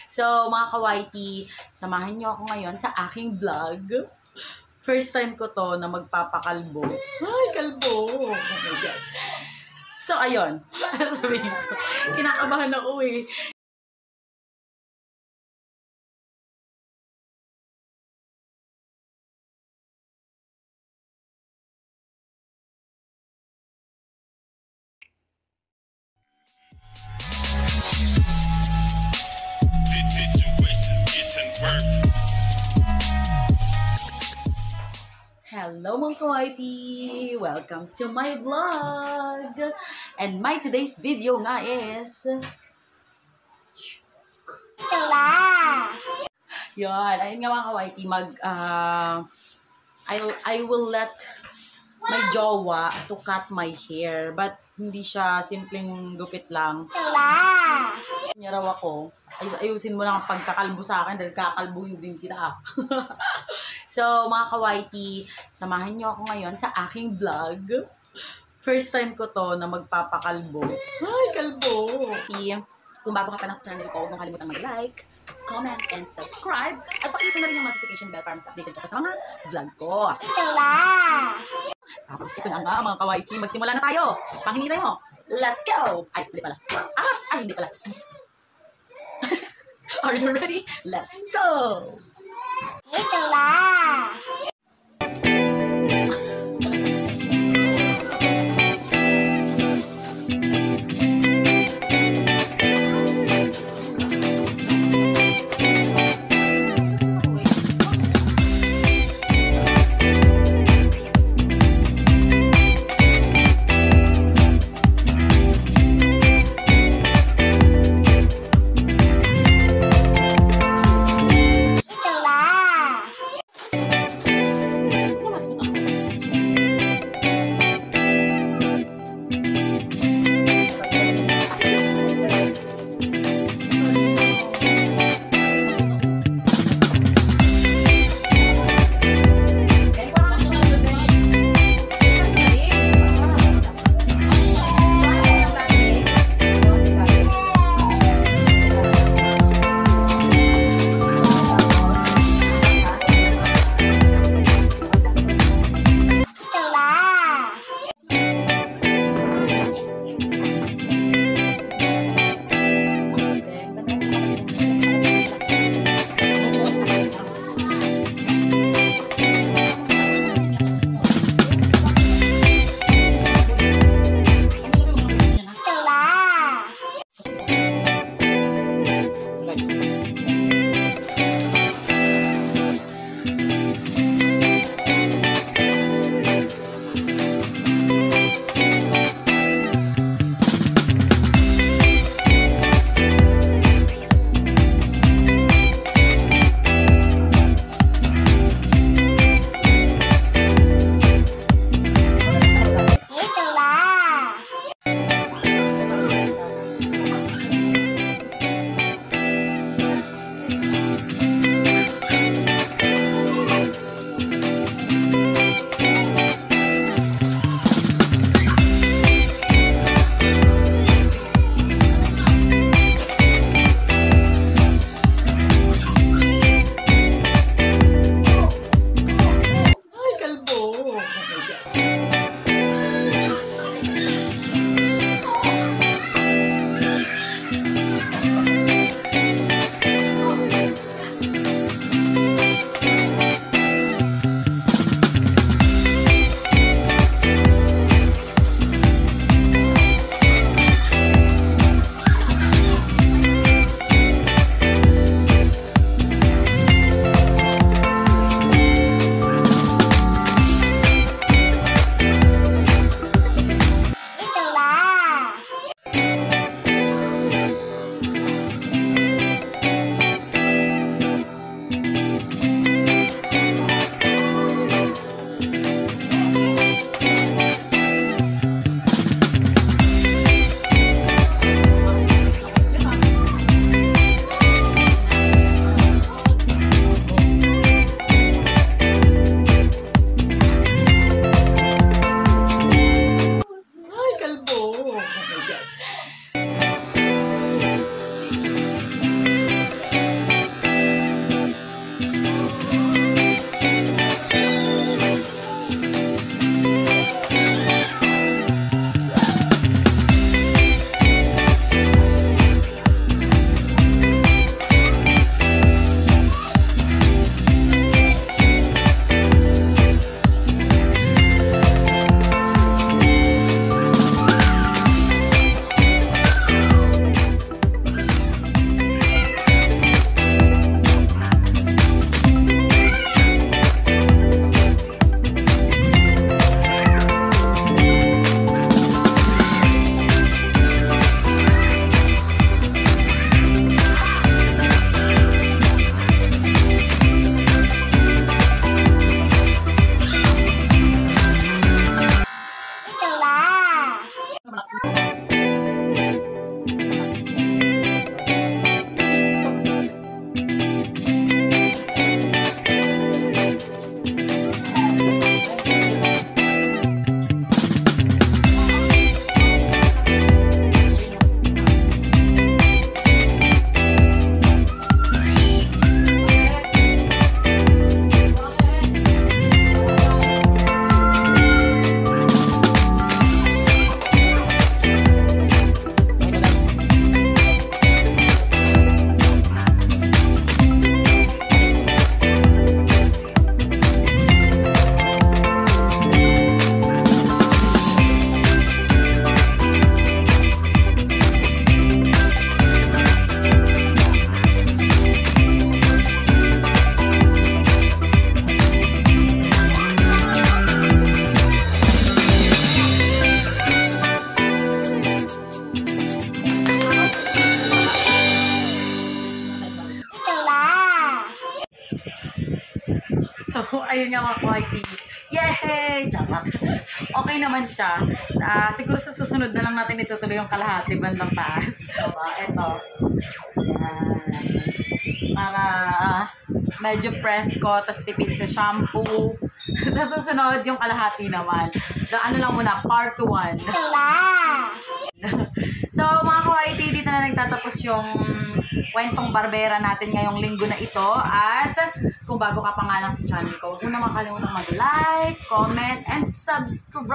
So, mga ka-YT, samahan niyo ako ngayon sa aking vlog. First time ko to na magpapakalbo. Ay, kalbo! Oh my God. So, ayun. Sabihin ko, kinakabahan ako eh. Hello mga ka-YT! Welcome to my vlog! And my today's video nga is... Yan, ayun nga mga ka-YT, I will let my jowa to cut my hair. But hindi siya simpleng gupit lang. Niya raw ako, ayusin mo lang ang pagkakalbo sa akin dahil kakalbuhin din kita. So, mga ka-YT, samahan niyo ako ngayon sa aking vlog. First time ko to na magpapakalbo. Ay, kalbo! Kung bago ka pa lang sa channel ko, huwag mong kalimutan mag-like, comment, and subscribe. At pakita na rin yung notification bell para mas updated ka sa mga vlog ko. Tapos ito na nga, mga ka-YT, magsimula na tayo. Panghinitay mo. Let's go! Ay, hindi pala. Ay, hindi pala. Are you ready? Let's go! So, ayun nga mga kawaii. Yay! Charot. Okay naman siya. Siguro sa susunod na lang natin itutuloy yung kalahati bandang taas. Diba? Ito. Yan. Para medyo presko, tapos tipid sa shampoo. Tapos susunod yung kalahati naman. Ano lang muna, part 1. So, mga kawaii, dito na nagtatapos yung kwentong barbera natin ngayong linggo na ito. At kung bago ka pa nga lang sa channel ko, huwag mo naman kalimutang mag-like, comment, and subscribe.